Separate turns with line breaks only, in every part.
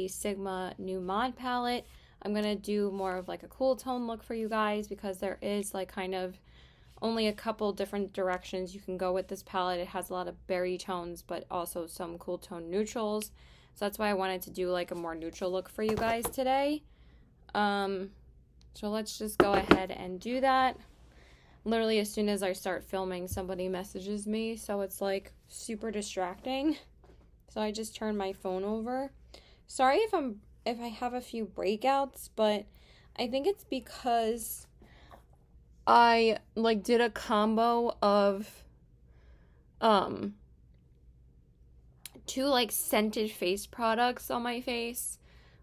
the Sigma New Mod palette. I'm going to do more of like a cool tone look for you guys because there is like kind of only a couple different directions you can go with this palette. It has a lot of berry tones, but also some cool tone neutrals. So that's why I wanted to do like a more neutral look for you guys today. So let's just go ahead and do that. Literally as soon as I start filming, somebody messages me, so it's like super distracting. So I just turned my phone over. Sorry if I have a few breakouts, but I think it's because I like did a combo of two like scented face products on my face.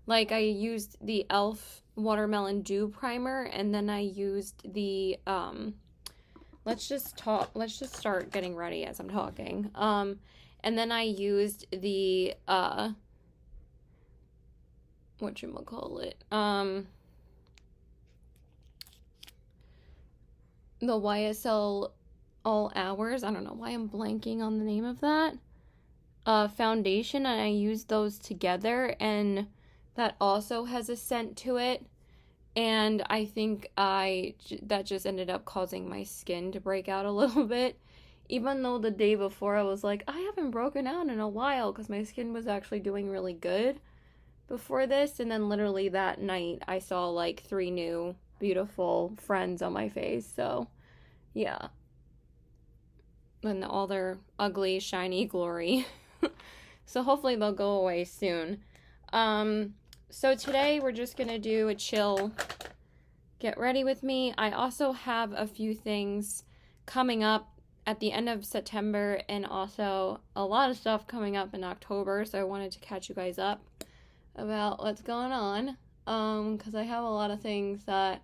Like I used the e.l.f. Watermelon Dew Primer, and then I used the let's just start getting ready as I'm talking. And then I used the whatchamacallit? The YSL All Hours. I don't know why I'm blanking on the name of that. Foundation, and I used those together, and that also has a scent to it. And I think that just ended up causing my skin to break out a little bit. Even though the day before I was like, I haven't broken out in a while because my skin was actually doing really good before this. And then literally that night I saw like 3 new beautiful friends on my face. So yeah. And all their ugly, shiny glory. So hopefully they'll go away soon. So today we're just going to do a chill get ready with me. I also have a few things coming up at the end of September and also a lot of stuff coming up in October. So I wanted to catch you guys up about what's going on. Because I have a lot of things that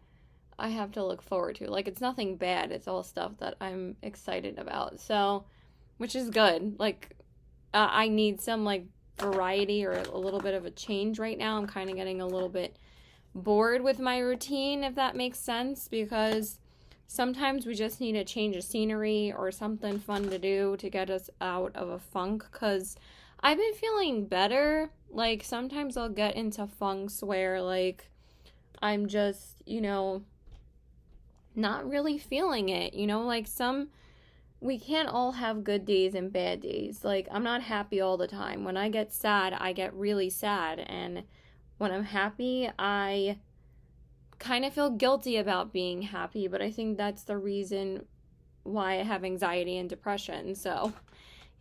I have to look forward to. Like, it's nothing bad. It's all stuff that I'm excited about. So, which is good. Like, I need some, like, variety or a little bit of a change right now. I'm kind of getting a little bit bored with my routine, if that makes sense, because sometimes we just need a change of scenery or something fun to do to get us out of a funk, because I've been feeling better. Like, sometimes I'll get into funks where, like, I'm just, not really feeling it, like we can't all have good days and bad days. Like, I'm not happy all the time. When I get sad, I get really sad, and when I'm happy, I kind of feel guilty about being happy, but I think that's the reason why I have anxiety and depression. So,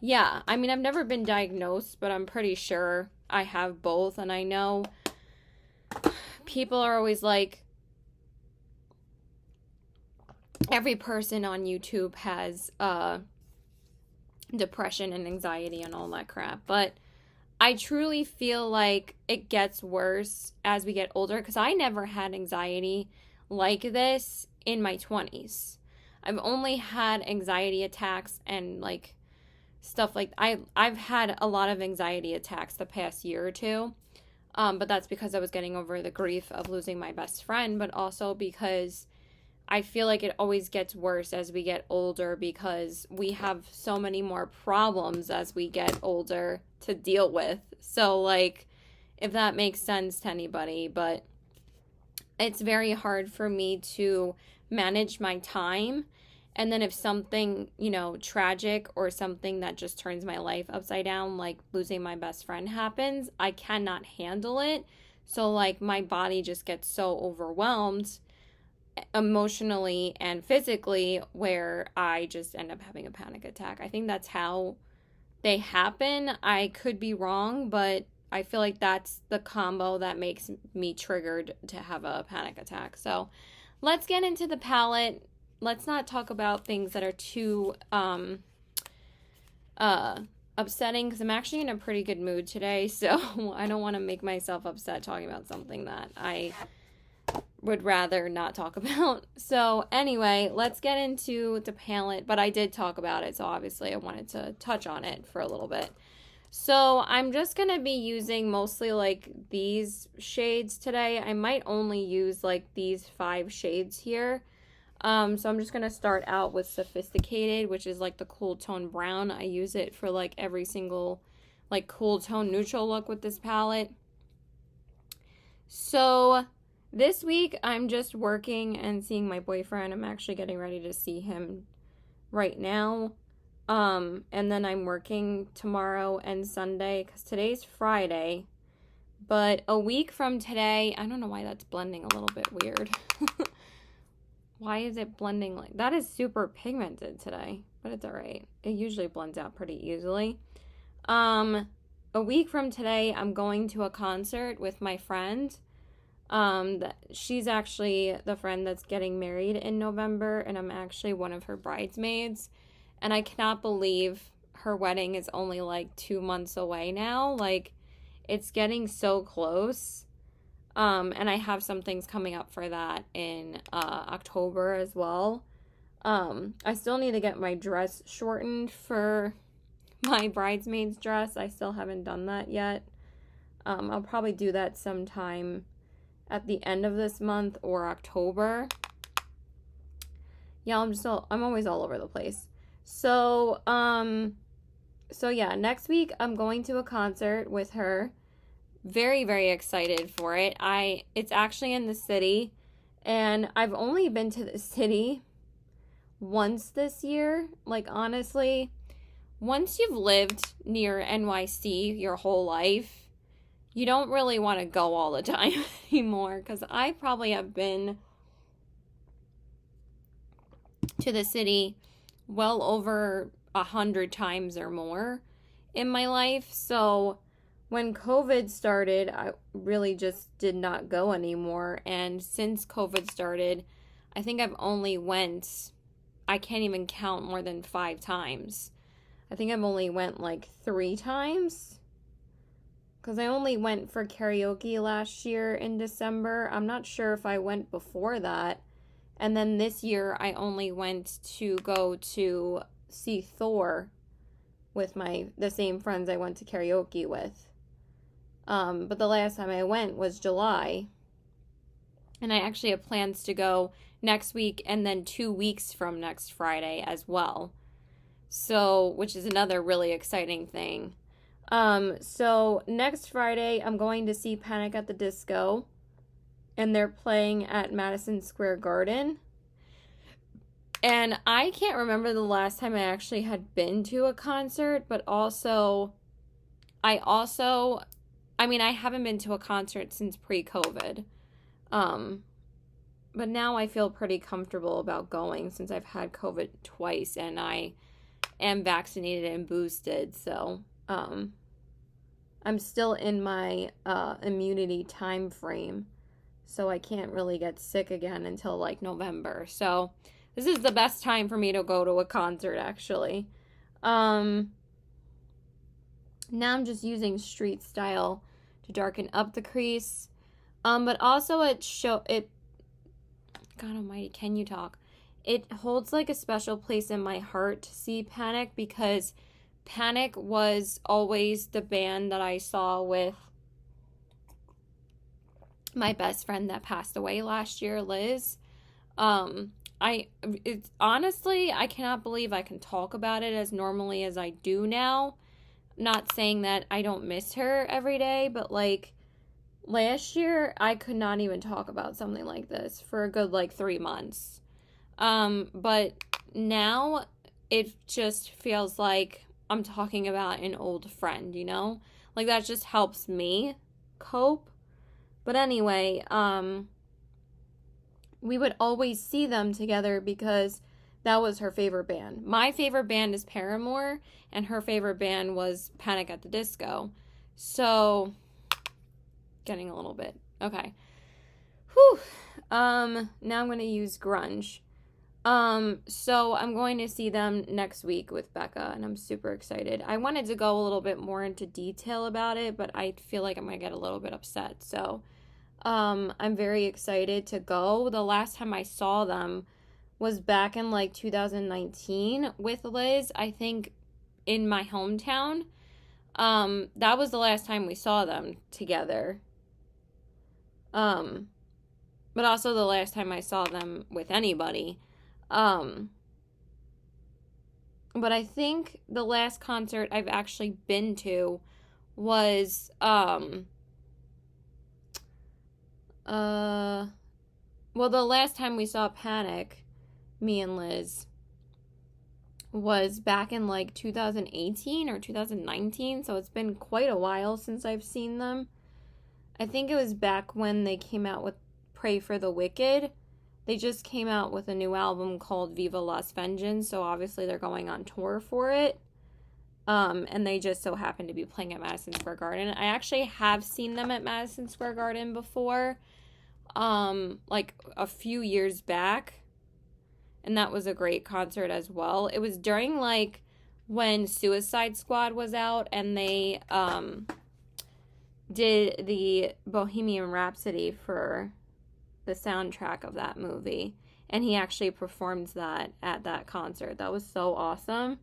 yeah, I mean, I've never been diagnosed, but I'm pretty sure I have both, and I know people are always like, every person on YouTube has depression and anxiety and all that crap, but I truly feel like it gets worse as we get older, because I never had anxiety like this in my 20s. I've only had anxiety attacks and like stuff like I've had a lot of anxiety attacks the past year or two, but that's because I was getting over the grief of losing my best friend, but also because I feel like it always gets worse as we get older because we have so many more problems as we get older to deal with. So, like, if that makes sense to anybody, but it's very hard for me to manage my time. And then if something, tragic or something that just turns my life upside down, like losing my best friend happens, I cannot handle it. So, like, my body just gets so overwhelmed emotionally and physically where I just end up having a panic attack. I think that's how they happen. I could be wrong, but I feel like that's the combo that makes me triggered to have a panic attack. So let's get into the palette. Let's not talk about things that are too upsetting, because I'm actually in a pretty good mood today, so I don't want to make myself upset talking about something that I would rather not talk about. So anyway, let's get into the palette, but I did talk about it, so obviously I wanted to touch on it for a little bit. So I'm just going to be using mostly like these shades today. I might only use like these 5 shades here. So I'm just going to start out with Sophisticated, which is like the cool tone brown. I use it for like every single like cool tone neutral look with this palette. So this week I'm just working and seeing my boyfriend. I'm actually getting ready to see him right now. And then I'm working tomorrow and Sunday because today's Friday. But a week from today, I don't know why that's blending a little bit weird. Why is it blending like that? Is super pigmented today, but it's all right. It usually blends out pretty easily. A week from today, I'm going to a concert with my friend. She's actually the friend that's getting married in November, and I'm actually one of her bridesmaids. And I cannot believe her wedding is only like 2 months away now. Like, it's getting so close. And I have some things coming up for that in October as well. I still need to get my dress shortened for my bridesmaid's dress. I still haven't done that yet. I'll probably do that sometime at the end of this month or October. Yeah, I'm always all over the place. So yeah, next week I'm going to a concert with her. Very, very excited for it. It's actually in the city, and I've only been to the city once this year. Like, honestly, once you've lived near NYC your whole life, you don't really want to go all the time anymore, because I probably have been to the city well over 100 times or more in my life. So when COVID started, I really just did not go anymore. And since COVID started, I think I've only I can't even count more than 5 times. I think I've only went like 3 times. Because I only went for karaoke last year in December. I'm not sure if I went before that. And then this year I only went to go to see Thor with the same friends I went to karaoke with. But the last time I went was July. And I actually have plans to go next week and then 2 weeks from next Friday as well. So, which is another really exciting thing. So next Friday, I'm going to see Panic at the Disco. And they're playing at Madison Square Garden. And I can't remember the last time I actually had been to a concert, but I haven't been to a concert since pre-COVID. But now I feel pretty comfortable about going since I've had COVID twice and I am vaccinated and boosted. So, I'm still in my immunity time frame. So I can't really get sick again until like November. So this is the best time for me to go to a concert, actually. Now I'm just using Street Style to darken up the crease. But also God almighty, can you talk? It holds like a special place in my heart to see Panic, because Panic was always the band that I saw with my best friend that passed away last year, Liz. Honestly, I cannot believe I can talk about it as normally as I do now. Not saying that I don't miss her every day, but like last year, I could not even talk about something like this for a good like 3 months. But now it just feels like I'm talking about an old friend, you know? Like that just helps me cope. But anyway, we would always see them together because that was her favorite band. My favorite band is Paramore, and her favorite band was Panic at the Disco. So, getting a little bit. Okay. Whew. Now I'm going to use grunge. So I'm going to see them next week with Becca, and I'm super excited. I wanted to go a little bit more into detail about it, but I feel like I'm going to get a little bit upset. So, I'm very excited to go. The last time I saw them was back in like 2019 with Liz, I think in my hometown. That was the last time we saw them together. But also the last time I saw them with anybody. But I think the last concert I've actually been to was, Well, the last time we saw Panic, me and Liz, was back in like 2018 or 2019, so it's been quite a while since I've seen them. I think it was back when they came out with Pray for the Wicked. They just came out with a new album called Viva Las Vengeance, so obviously they're going on tour for it. And they just so happen to be playing at Madison Square Garden. I actually have seen them at Madison Square Garden before, like a few years back. And that was a great concert as well. It was during like when Suicide Squad was out and they did the Bohemian Rhapsody for the soundtrack of that movie. And he actually performed that at that concert. That was so awesome.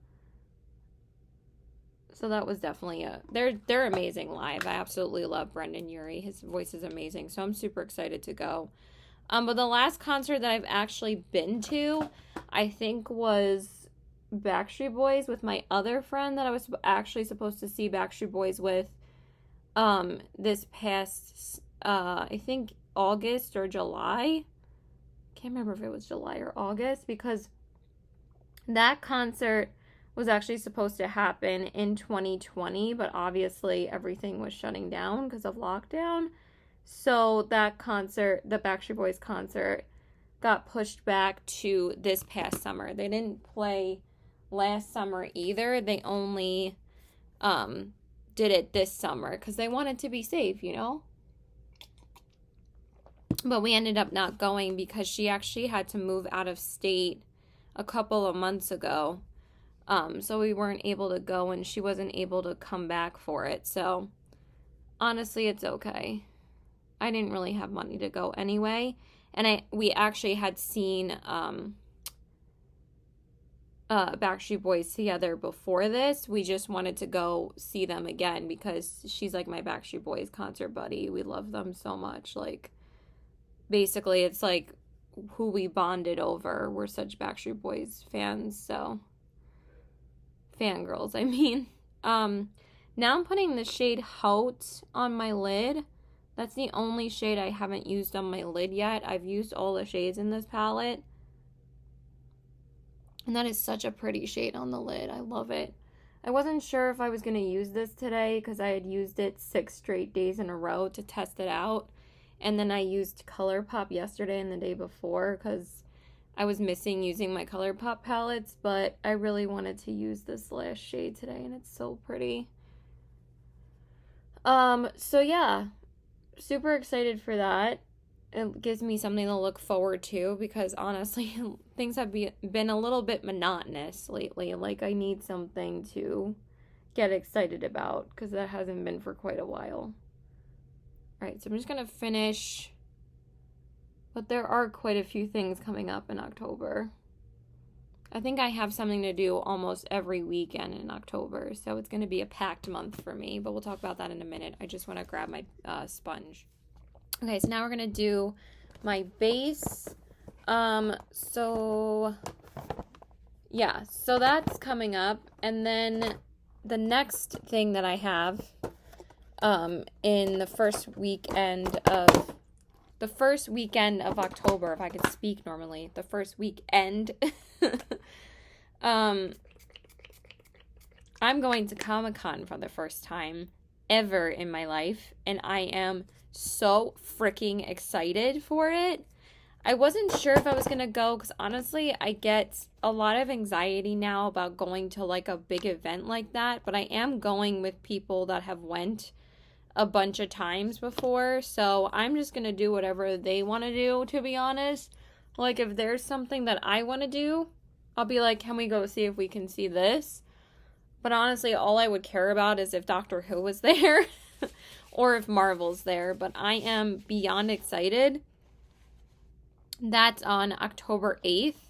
So that was definitely they're amazing live. I absolutely love Brendan Urie. His voice is amazing. So I'm super excited to go. But the last concert that I've actually been to, I think, was Backstreet Boys with my other friend that I was actually supposed to see Backstreet Boys with this past, I think, August or July. Can't remember if it was July or August, because that concert was actually supposed to happen in 2020, but obviously everything was shutting down because of lockdown. So that concert, the Backstreet Boys concert, got pushed back to this past summer. They didn't play last summer either. They only did it this summer because they wanted to be safe, you know? But we ended up not going because she actually had to move out of state a couple of months ago. So we weren't able to go and she wasn't able to come back for it. So honestly, it's okay. I didn't really have money to go anyway. And we actually had seen Backstreet Boys together before this. We just wanted to go see them again because she's like my Backstreet Boys concert buddy. We love them so much. Like, basically, it's like who we bonded over. We're such Backstreet Boys fans, so fangirls, I mean. Now I'm putting the shade Haute on my lid. That's the only shade I haven't used on my lid yet. I've used all the shades in this palette. And that is such a pretty shade on the lid. I love it. I wasn't sure if I was going to use this today because I had used it 6 straight days in a row to test it out. And then I used ColourPop yesterday and the day before because I was missing using my ColourPop palettes. But I really wanted to use this last shade today and it's so pretty. So yeah. Super excited for that. It gives me something to look forward to because honestly, things have been a little bit monotonous lately. Like, I need something to get excited about because that hasn't been for quite a while. Alright, so I'm just going to finish. But there are quite a few things coming up in October. I think I have something to do almost every weekend in October, so it's going to be a packed month for me, but we'll talk about that in a minute. I just want to grab my sponge. Okay, so now we're going to do my base. So that's coming up, and then the next thing that I have in the first weekend of October, if I could speak normally, the first weekend, I'm going to Comic-Con for the first time ever in my life, and I am so freaking excited for it. I wasn't sure if I was going to go because honestly, I get a lot of anxiety now about going to like a big event like that, but I am going with people that have went a bunch of times before, so I'm just going to do whatever they want to do, to be honest. Like, if there's something that I want to do, I'll be like, can we go see if we can see this? But honestly, all I would care about is if Doctor Who was there or if Marvel's there, but I am beyond excited. That's on October 8th.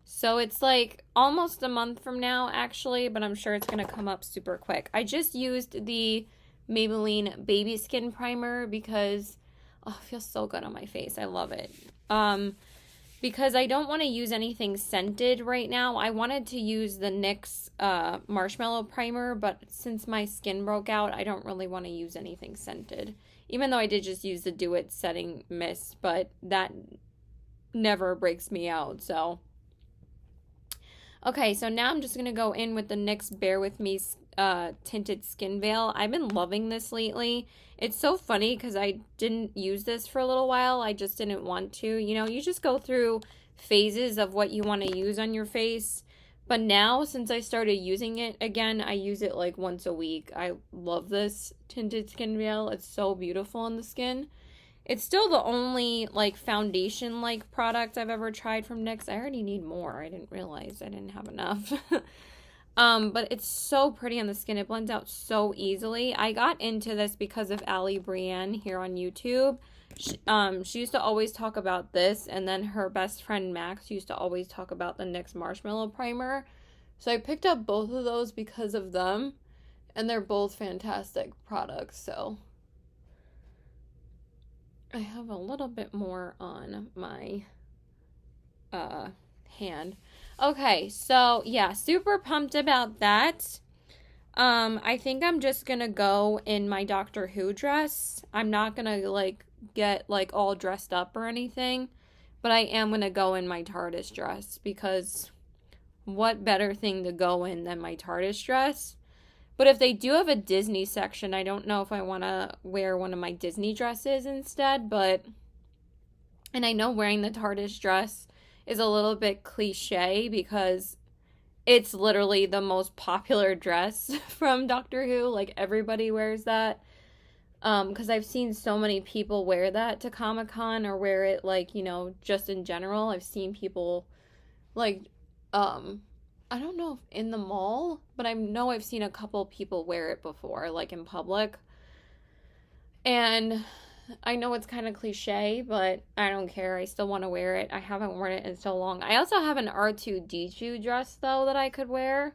So it's like almost a month from now, actually, but I'm sure it's going to come up super quick. I just used the Maybelline Baby Skin Primer because it feels so good on my face. I love it. Because I don't want to use anything scented right now. I wanted to use the NYX Marshmallow Primer, but since my skin broke out, I don't really want to use anything scented. Even though I did just use the Do It setting mist, but that never breaks me out, so. Okay, so now I'm just going to go in with the NYX Bear With Me tinted skin veil. I've been loving this lately. It's so funny because I didn't use this for a little while. I just didn't want to. You know, you just go through phases of what you want to use on your face. But now, since I started using it again, I use it like once a week. I love this tinted skin veil. It's so beautiful on the skin. It's still the only like foundation like product I've ever tried from NYX. I already need more. I didn't realize I didn't have enough. But it's so pretty on the skin. It blends out so easily. I got into this because of Allie Brienne here on YouTube. She used to always talk about this, and then her best friend Max used to always talk about the NYX Marshmallow Primer. So I picked up both of those because of them, and they're both fantastic products, so I have a little bit more on my hand. Okay, so yeah, super pumped about that. I think I'm just gonna go in my Doctor Who dress. I'm not gonna like get like all dressed up or anything, but I am gonna go in my TARDIS dress because what better thing to go in than my TARDIS dress? But if they do have a Disney section, I don't know if I want to wear one of my Disney dresses instead, and I know wearing the TARDIS dress is a little bit cliche because it's literally the most popular dress from Doctor Who. Like, everybody wears that. Because I've seen so many people wear that to Comic-Con or wear it, like, you know, just in general. I've seen people, like, I don't know if in the mall, but I know I've seen a couple people wear it before, like in public. And I know it's kind of cliche, but I don't care. I still want to wear it. I haven't worn it in so long. I also have an R2-D2 dress, though, that I could wear,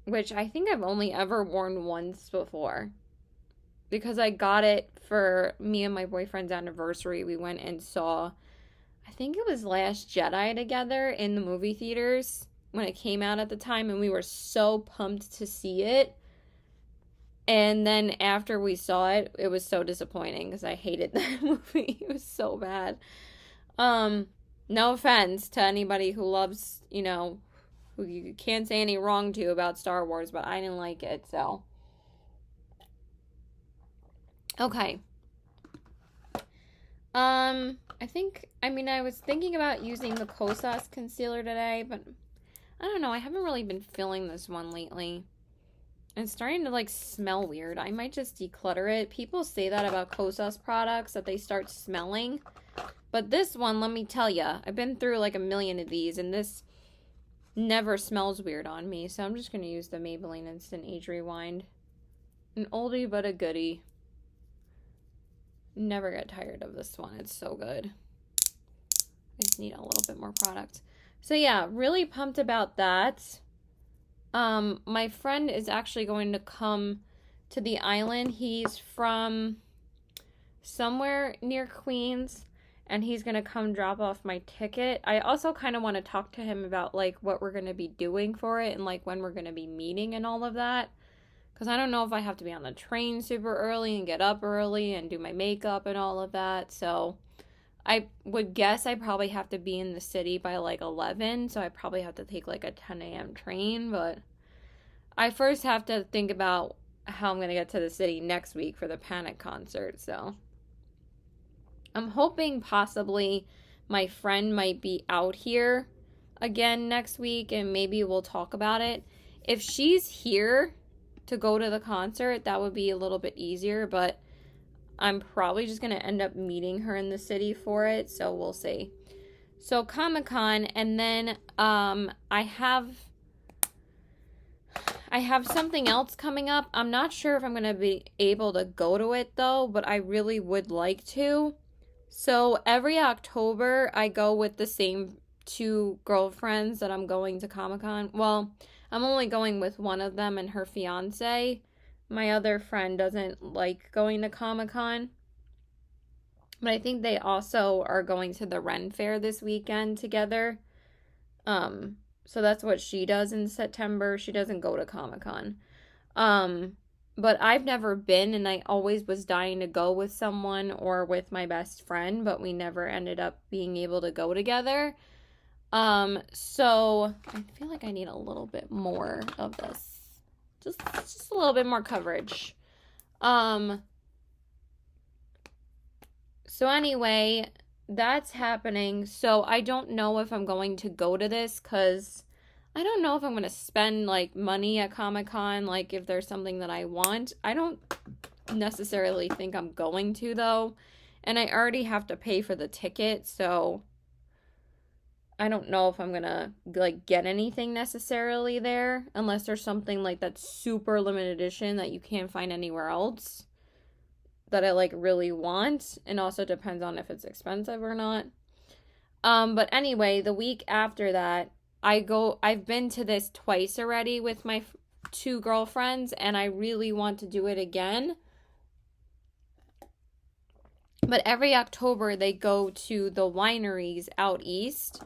which I think I've only ever worn once before. Because I got it for me and my boyfriend's anniversary. We went and saw, I think it was Last Jedi together in the movie theaters when it came out at the time, and we were so pumped to see it. And then after we saw it, it was so disappointing because I hated that movie. It was so bad. No offense to anybody who loves, you know, who you can't say any wrong to about Star Wars, but I didn't like it, so. Okay. I was thinking about using the Kosas concealer today, but I don't know. I haven't really been feeling this one lately. It's starting to, like, smell weird. I might just declutter it. People say that about Kosas products, that they start smelling. But this one, let me tell ya, I've been through, like, a million of these, and this never smells weird on me. So I'm just going to use the Maybelline Instant Age Rewind. An oldie but a goodie. Never get tired of this one. It's so good. I just need a little bit more product. So yeah, really pumped about that. My friend is actually going to come to the island. He's from somewhere near Queens, and he's going to come drop off my ticket. I also kind of want to talk to him about, like, what we're going to be doing for it and, like, when we're going to be meeting and all of that. Because I don't know if I have to be on the train super early and get up early and do my makeup and all of that. So I would guess I probably have to be in the city by like 11. So I probably have to take like a 10 a.m. train. But I first have to think about how I'm going to get to the city next week for the Panic concert. So I'm hoping possibly my friend might be out here again next week and maybe we'll talk about it. If she's here to go to the concert, that would be a little bit easier, but I'm probably just going to end up meeting her in the city for it, so we'll see. So Comic-Con, and then I have something else coming up. I'm not sure if I'm going to be able to go to it, though, but I really would like to. So every October, I go with the same two girlfriends that I'm going to Comic-Con. Well, I'm only going with one of them and her fiance. My other friend doesn't like going to Comic-Con. But I think they also are going to the Ren Fair this weekend together. So that's what she does in September. She doesn't go to Comic-Con. but I've never been, and I always was dying to go with someone or with my best friend, but we never ended up being able to go together. So I feel like I need a little bit more of this. Just a little bit more coverage. So anyway, that's happening. So I don't know if I'm going to go to this because I don't know if I'm going to spend like money at Comic-Con, like if there's something that I want. I don't necessarily think I'm going to though. And I already have to pay for the ticket, so I don't know if I'm going to like get anything necessarily there unless there's something like that's super limited edition that you can't find anywhere else that I like really want, and also depends on if it's expensive or not. But anyway, the week after that, I've been to this twice already with my two girlfriends, and I really want to do it again. But every October they go to the wineries out east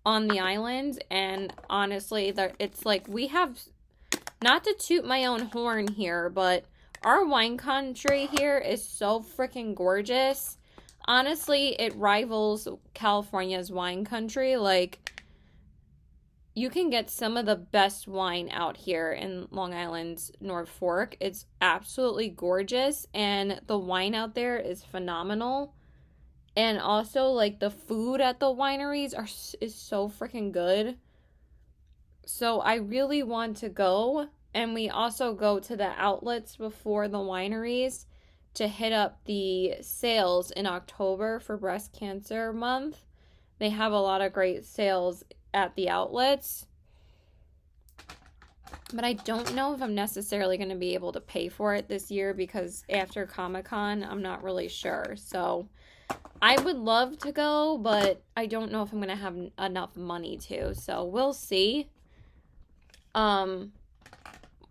on the island, and honestly, it's like we have, not to toot my own horn here, but our wine country here is so freaking gorgeous. Honestly, it rivals California's wine country. Like, you can get some of the best wine out here in Long Island's North Fork. It's absolutely gorgeous, and the wine out there is phenomenal. And also, like, the food at the wineries is so freaking good. So I really want to go. And we also go to the outlets before the wineries to hit up the sales in October for Breast Cancer Month. They have a lot of great sales at the outlets. But I don't know if I'm necessarily going to be able to pay for it this year because after Comic-Con, I'm not really sure. So I would love to go, but I don't know if I'm going to have enough money to. So we'll see.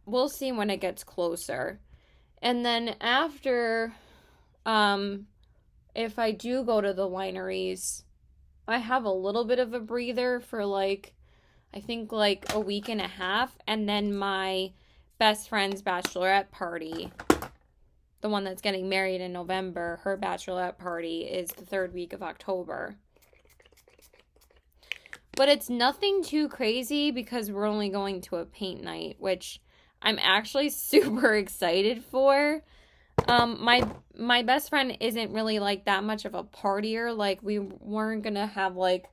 We'll see when it gets closer. And then after, if I do go to the wineries, I have a little bit of a breather for like, I think like a week and a half. And then my best friend's bachelorette party, the one that's getting married in November, her bachelorette party is the third week of October. But it's nothing too crazy because we're only going to a paint night, which I'm actually super excited for. My best friend isn't really like that much of a partier. Like, we weren't gonna have like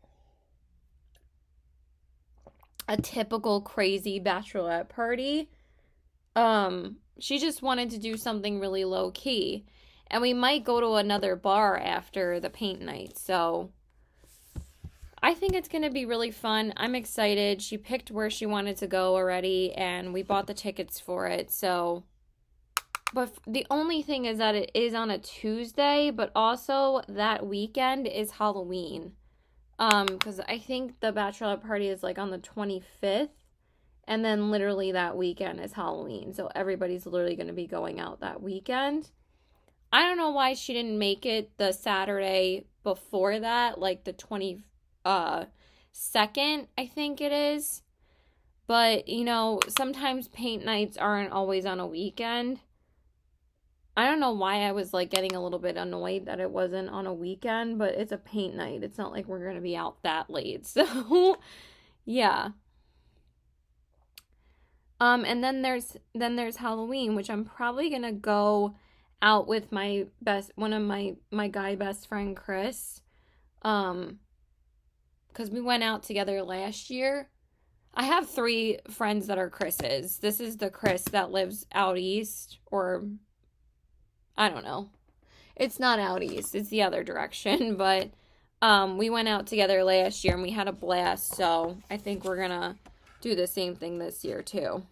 a typical crazy bachelorette party. She just wanted to do something really low key. And we might go to another bar after the paint night. So I think it's going to be really fun. I'm excited. She picked where she wanted to go already, and we bought the tickets for it. So, but the only thing is that it is on a Tuesday, but also that weekend is Halloween. Because I think the bachelorette party is like on the 25th, and then literally that weekend is Halloween. So everybody's literally going to be going out that weekend. I don't know why she didn't make it the Saturday before that, like the 22nd, I think it is. But, you know, sometimes paint nights aren't always on a weekend. I don't know why I was like getting a little bit annoyed that it wasn't on a weekend, but it's a paint night. It's not like we're going to be out that late. So, yeah. And then there's Halloween, which I'm probably going to go out with one of my guy best friend, Chris. Because we went out together last year. I have 3 friends that are Chris's. This is the Chris that lives out east, or I don't know. It's not out east. It's the other direction. But we went out together last year and we had a blast. So I think we're going to do the same thing this year too.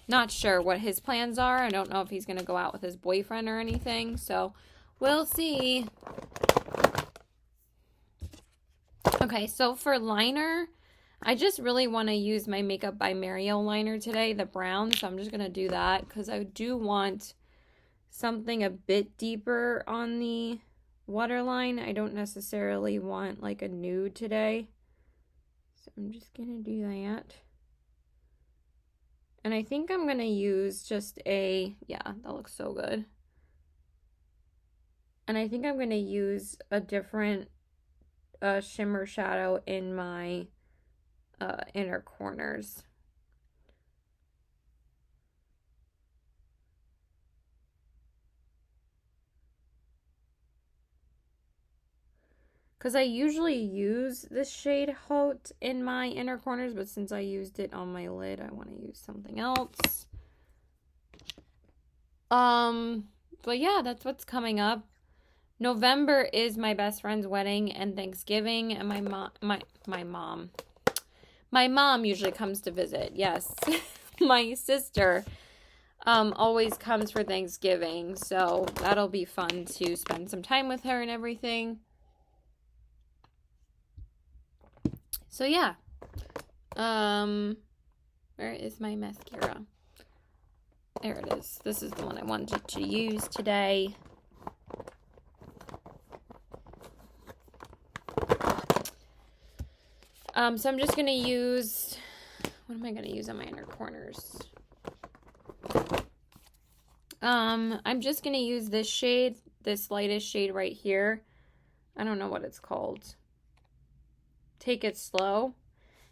Not sure what his plans are. I don't know if he's going to go out with his boyfriend or anything. So we'll see. Okay, so for liner, I just really want to use my Makeup by Mario liner today, the brown. So I'm just going to do that because I do want something a bit deeper on the waterline. I don't necessarily want like a nude today. So I'm just going to do that. And I think I'm going to use just a, yeah, that looks so good. And I think I'm going to use a different shimmer shadow in my inner corners. Because I usually use this shade Haute in my inner corners, but since I used it on my lid, I want to use something else. But yeah, that's what's coming up. November is my best friend's wedding and Thanksgiving, and my mom usually comes to visit. Yes. My sister always comes for Thanksgiving, so that'll be fun to spend some time with her and everything. So yeah. Where is my mascara? There it is. This is the one I wanted to use today. So I'm just going to use, what am I going to use on my inner corners? I'm just going to use this shade, this lightest shade right here. I don't know what it's called. Take It Slow.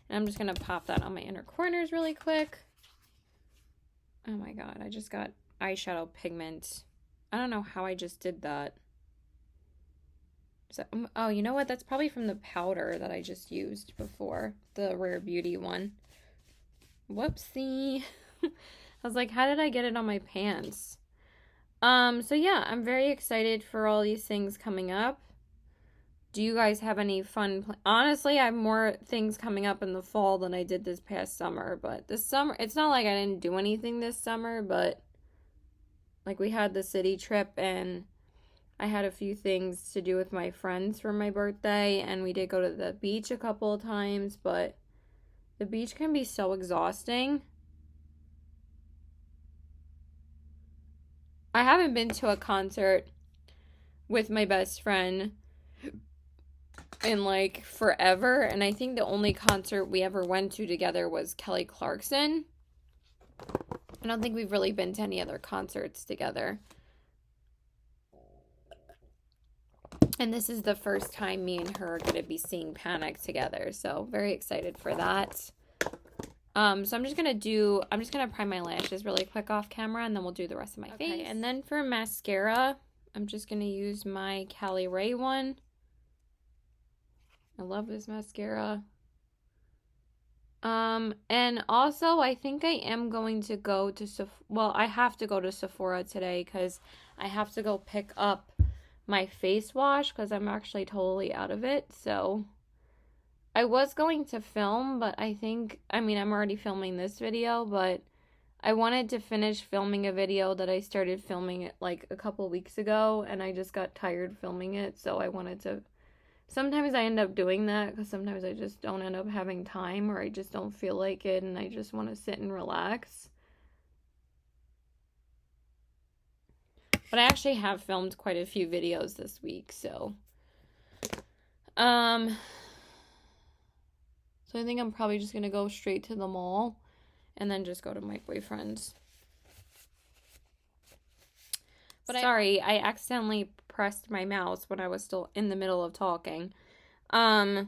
And I'm just going to pop that on my inner corners really quick. Oh my god, I just got eyeshadow pigment. I don't know how I just did that. So, oh, you know what? That's probably from the powder that I just used before. The Rare Beauty one. Whoopsie. I was like, how did I get it on my pants? So yeah, I'm very excited for all these things coming up. Do you guys have any fun honestly, I have more things coming up in the fall than I did this past summer, but this summer, it's not like I didn't do anything this summer, but like we had the city trip and I had a few things to do with my friends for my birthday, and we did go to the beach a couple of times, but the beach can be so exhausting. I haven't been to a concert with my best friend in like forever, and I think the only concert we ever went to together was Kelly Clarkson. I don't think we've really been to any other concerts together. And this is the first time me and her are going to be seeing Panic together, so very excited for that. So I'm just going to prime my lashes really quick off camera, and then we'll do the rest of my face. And then for mascara, I'm just going to use my Cali Ray one. I love this mascara. And also I think I am going to go to I have to go to Sephora today because I have to go pick up my face wash because I'm actually totally out of it. So I was going to film, but I'm already filming this video, but I wanted to finish filming a video that I started filming like a couple weeks ago, and I just got tired filming it, so I wanted to. Sometimes I end up doing that because sometimes I just don't end up having time, or I just don't feel like it and I just want to sit and relax. But I actually have filmed quite a few videos this week, so I think I'm probably just going to go straight to the mall and then just go to my boyfriend's. But sorry, I accidentally pressed my mouse when I was still in the middle of talking. So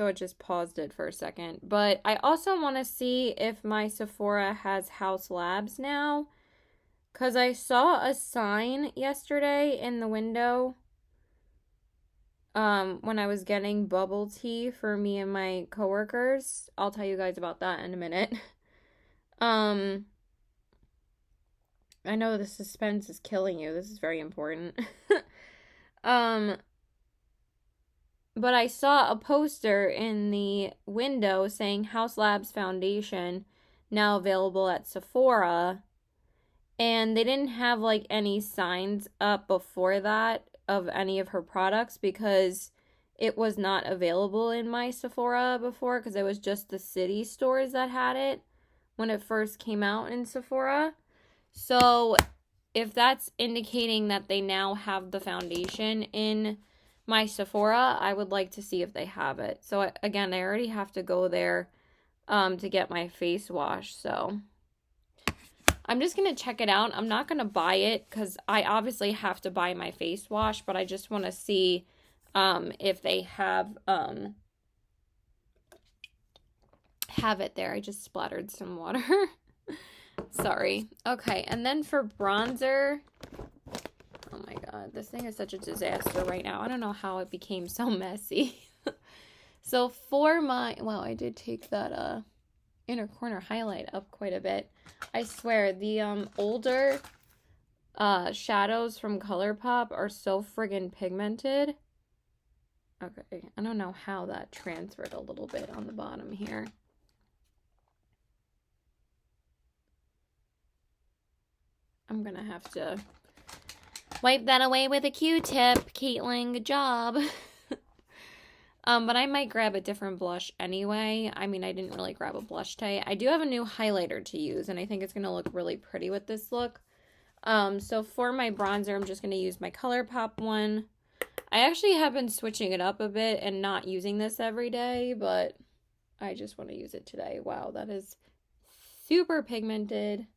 it just paused it for a second. But I also want to see if my Sephora has House Labs now. Because I saw a sign yesterday in the window when I was getting bubble tea for me and my coworkers. I'll tell you guys about that in a minute. I know the suspense is killing you. This is very important. But I saw a poster in the window saying House Labs Foundation now available at Sephora. And they didn't have like any signs up before that of any of her products because it was not available in my Sephora before, because it was just the city stores that had it when it first came out in Sephora. So if that's indicating that they now have the foundation in my Sephora, I would like to see if they have it. So again, I already have to go there to get my face wash, so I'm just going to check it out. I'm not going to buy it because I obviously have to buy my face wash, but I just want to see if they have it there. I just splattered some water. Sorry. Okay, and then for bronzer, oh my god, this thing is such a disaster right now. I don't know how it became so messy. So for my, wow, I did take that inner corner highlight up quite a bit. I swear, the older shadows from ColourPop are so friggin' pigmented. Okay, I don't know how that transferred a little bit on the bottom here. I'm gonna have to wipe that away with a Q-tip. Caitlin, good job. But I might grab a different blush anyway. I mean, I didn't really grab a blush today. I do have a new highlighter to use, and I think it's gonna look really pretty with this look. So for my bronzer, I'm just gonna use my ColourPop one. I actually have been switching it up a bit and not using this every day, but I just want to use it today. Wow, that is super pigmented.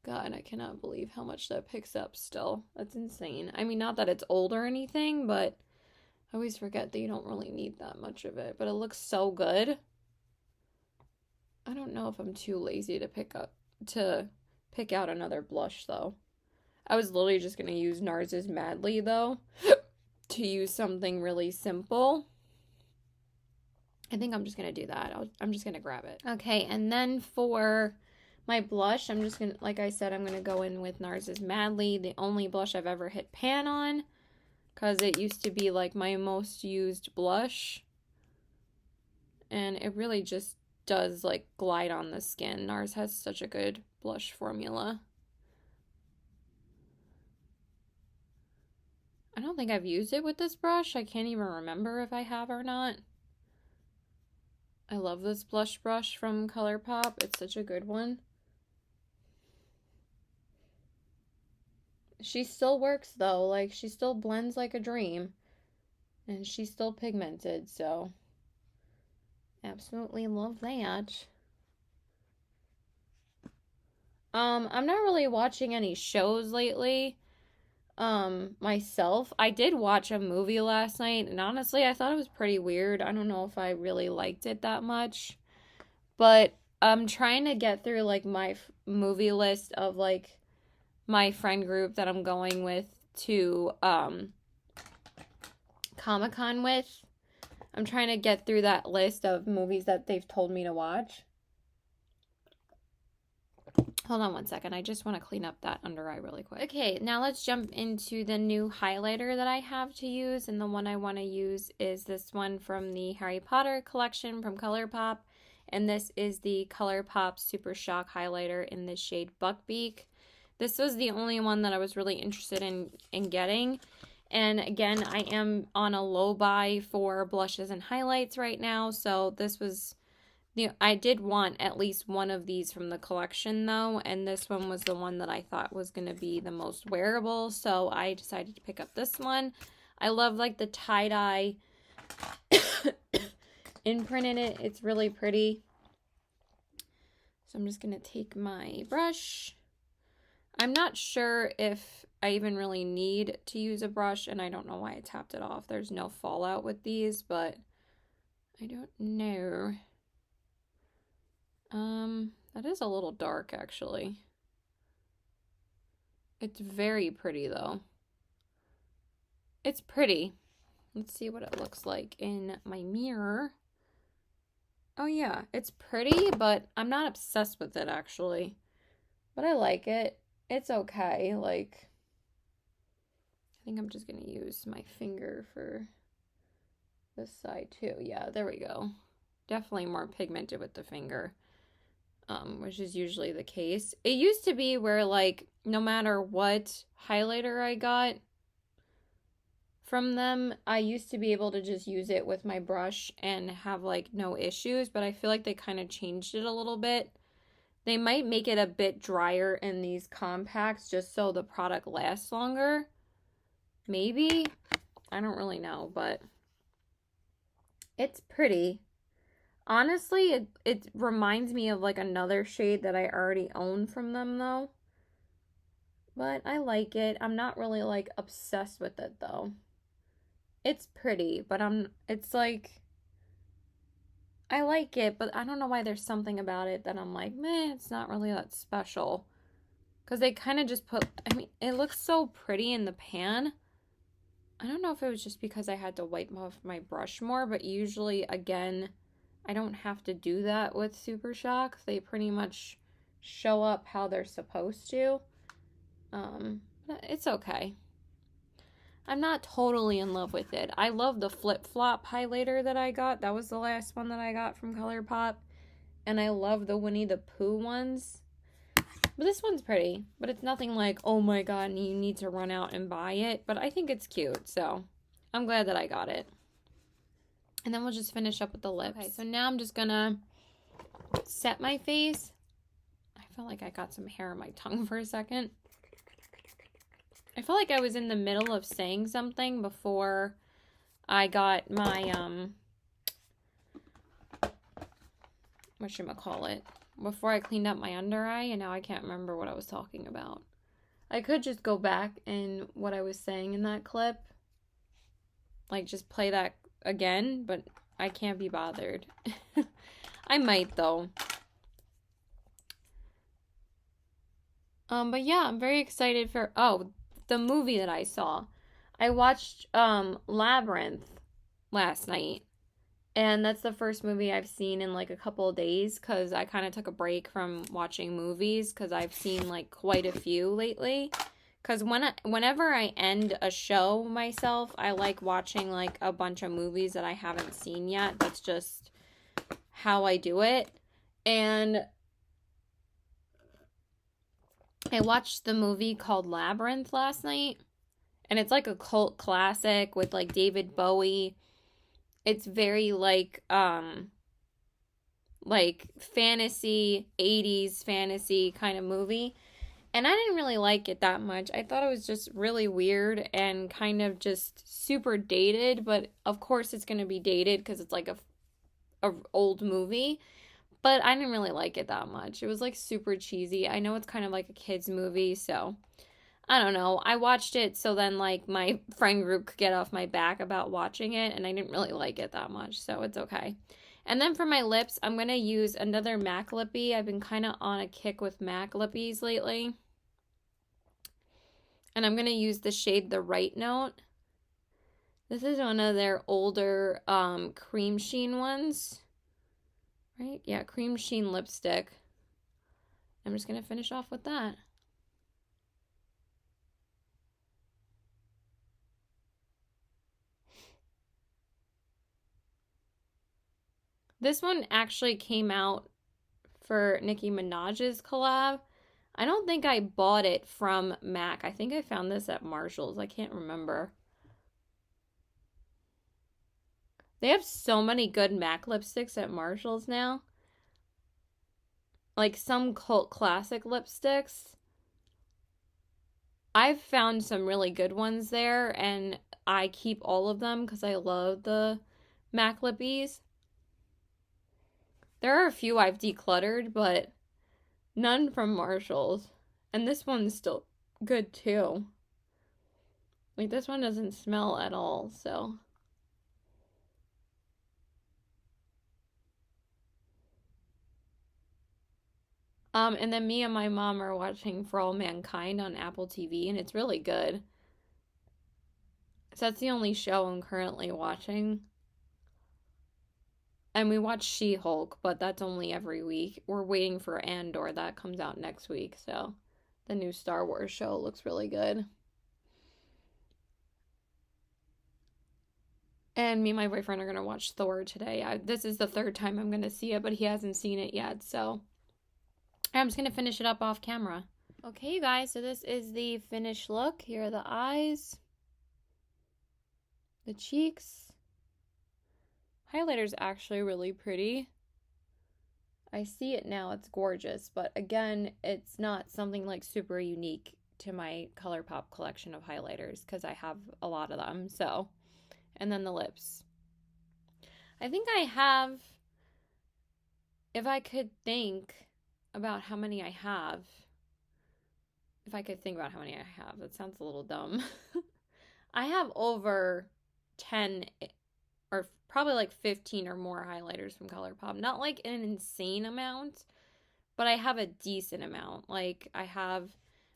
God, I cannot believe how much that picks up still. That's insane. I mean, not that it's old or anything, but I always forget that you don't really need that much of it. But it looks so good. I don't know if I'm too lazy to pick out another blush, though. I was literally just going to use NARS's Madly, though, to use something really simple. I think I'm just going to do that. I'm just going to grab it. Okay, and then for my blush, I'm just going to, like I said, I'm going to go in with NARS's Madly, the only blush I've ever hit pan on, because it used to be like my most used blush. And it really just does like glide on the skin. NARS has such a good blush formula. I don't think I've used it with this brush. I can't even remember if I have or not. I love this blush brush from ColourPop. It's such a good one. She still works though. Like, she still blends like a dream. And she's still pigmented, so absolutely love that. I'm not really watching any shows lately. Myself, I did watch a movie last night, and honestly, I thought it was pretty weird. I don't know if I really liked it that much, but I'm trying to get through like my movie list of like my friend group that I'm going with to Comic-Con with. I'm trying to get through that list of movies that they've told me to watch. Hold on one second. I just want to clean up that under eye really quick. Okay, now let's jump into the new highlighter that I have to use. And the one I want to use is this one from the Harry Potter collection from ColourPop. And this is the ColourPop Super Shock highlighter in the shade Buckbeak. This was the only one that I was really interested in getting. And again, I am on a low buy for blushes and highlights right now. So this was... I did want at least one of these from the collection though, and this one was the one that I thought was going to be the most wearable, so I decided to pick up this one. I love like the tie-dye imprint in it. It's really pretty. So I'm just going to take my brush. I'm not sure if I even really need to use a brush, and I don't know why I tapped it off. There's no fallout with these, but I don't know. That is a little dark, actually. It's very pretty, though. It's pretty. Let's see what it looks like in my mirror. Oh, yeah. It's pretty, but I'm not obsessed with it, actually. But I like it. It's okay. Like, I think I'm just going to use my finger for this side, too. Yeah, there we go. Definitely more pigmented with the finger. Which is usually the case. It used to be where, like, no matter what highlighter I got from them, I used to be able to just use it with my brush and have, like, no issues, but I feel like they kind of changed it a little bit. They might make it a bit drier in these compacts just so the product lasts longer. Maybe. I don't really know, but it's pretty. Honestly, it reminds me of like another shade that I already own from them though. But I like it. I'm not really like obsessed with it though. It's pretty, but it's like I like it, but I don't know why there's something about it that I'm like, meh, it's not really that special. Because they kind of just put, I mean, it looks so pretty in the pan. I don't know if it was just because I had to wipe off my brush more, but usually, again, I don't have to do that with Super Shock. They pretty much show up how they're supposed to. But it's okay. I'm not totally in love with it. I love the flip-flop highlighter that I got. That was the last one that I got from ColourPop. And I love the Winnie the Pooh ones. But this one's pretty. But it's nothing like, oh my god, you need to run out and buy it. But I think it's cute, so I'm glad that I got it. And then we'll just finish up with the lips. Okay, so now I'm just gonna set my face. I feel like I got some hair on my tongue for a second. I feel like I was in the middle of saying something before I got my, whatchamacallit, before I cleaned up my under eye, and now I can't remember what I was talking about. I could just go back and what I was saying in that clip, like just play that again, but I can't be bothered. I might though. But yeah, I'm very excited for, the movie that I saw. I watched Labyrinth last night, and that's the first movie I've seen in like a couple of days because I kind of took a break from watching movies because I've seen like quite a few lately. Because whenever I end a show myself, I like watching like a bunch of movies that I haven't seen yet. That's just how I do it. And I watched the movie called Labyrinth last night, and it's like a cult classic with like David Bowie. It's very like fantasy, 80s fantasy kind of movie. And I didn't really like it that much. I thought it was just really weird and kind of just super dated, but of course it's going to be dated because it's like a old movie. But I didn't really like it that much. It was like super cheesy. I know it's kind of like a kid's movie, so I don't know. I watched it so then like my friend group could get off my back about watching it, and I didn't really like it that much, so it's okay. And then for my lips, I'm going to use another MAC lippy. I've been kind of on a kick with MAC lippies lately. And I'm going to use the shade The Right Note. This is one of their older cream sheen ones. Right? Yeah, cream sheen lipstick. I'm just going to finish off with that. This one actually came out for Nicki Minaj's collab. I don't think I bought it from MAC. I think I found this at Marshall's. I can't remember. They have so many good MAC lipsticks at Marshall's now. Like some cult classic lipsticks. I've found some really good ones there, and I keep all of them because I love the MAC lippies. There are a few I've decluttered, but none from Marshall's. And this one's still good too. Like, this one doesn't smell at all, so. And then me and my mom are watching For All Mankind on Apple TV, and it's really good. So that's the only show I'm currently watching. And we watch She-Hulk, but that's only every week. We're waiting for Andor. That comes out next week, so the new Star Wars show looks really good. And me and my boyfriend are going to watch Thor today. This is the third time I'm going to see it, but he hasn't seen it yet, so I'm just going to finish it up off camera. Okay, you guys, so this is the finished look. Here are the eyes, the cheeks. Highlighter's actually really pretty. I see it now, it's gorgeous, but again, it's not something like super unique to my ColourPop collection of highlighters because I have a lot of them, so. And then the lips. I think I have if I could think about how many I have, if I could think about how many I have, that sounds a little dumb. I have over 10 or probably like 15 or more highlighters from ColourPop. Not like an insane amount, but I have a decent amount. Like I have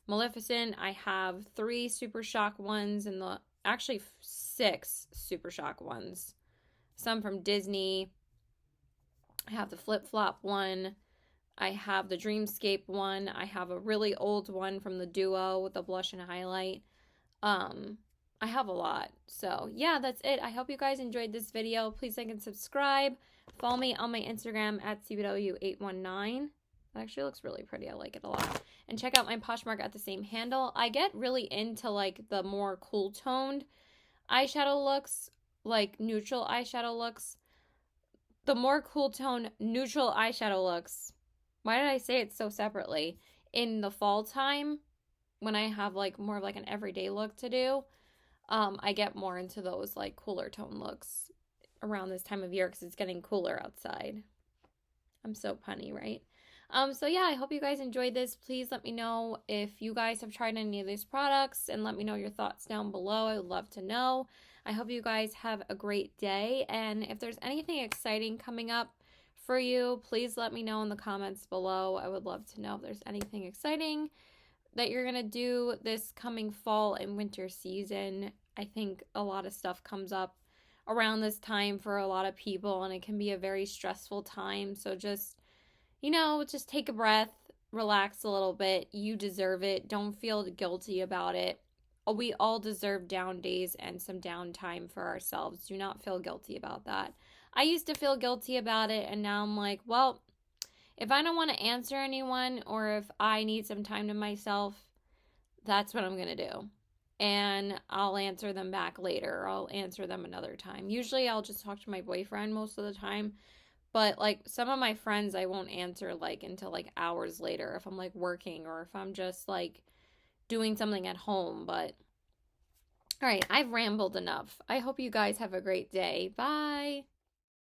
Maleficent, I have 3 Super Shock ones, and the actually 6 Super Shock ones. Some from Disney. I have the Flip Flop one. I have the Dreamscape one. I have a really old one from the Duo with the blush and highlight. Um, I have a lot. So yeah, that's it. I hope you guys enjoyed this video. Please like and subscribe. Follow me on my Instagram at CBW819. That actually looks really pretty. I like it a lot. And check out my Poshmark at the same handle. I get really into like the more cool toned eyeshadow looks, like neutral eyeshadow looks. The more cool tone neutral eyeshadow looks. Why did I say it so separately? In the fall time, when I have like more of like an everyday look to do, I get more into those like cooler tone looks around this time of year because it's getting cooler outside. I'm so punny, right? So yeah, I hope you guys enjoyed this. Please let me know if you guys have tried any of these products and let me know your thoughts down below. I would love to know. I hope you guys have a great day. And if there's anything exciting coming up for you, please let me know in the comments below. I would love to know if there's anything exciting that you're going to do this coming fall and winter season. I think a lot of stuff comes up around this time for a lot of people, and it can be a very stressful time. So just, just take a breath, relax a little bit. You deserve it. Don't feel guilty about it. We all deserve down days and some downtime for ourselves. Do not feel guilty about that. I used to feel guilty about it, and now I'm like, well, if I don't want to answer anyone or if I need some time to myself, that's what I'm going to do. And I'll answer them back later. Or I'll answer them another time. Usually I'll just talk to my boyfriend most of the time. But like some of my friends I won't answer like until like hours later if I'm like working or if I'm just like doing something at home. But all right, I've rambled enough. I hope you guys have a great day. Bye.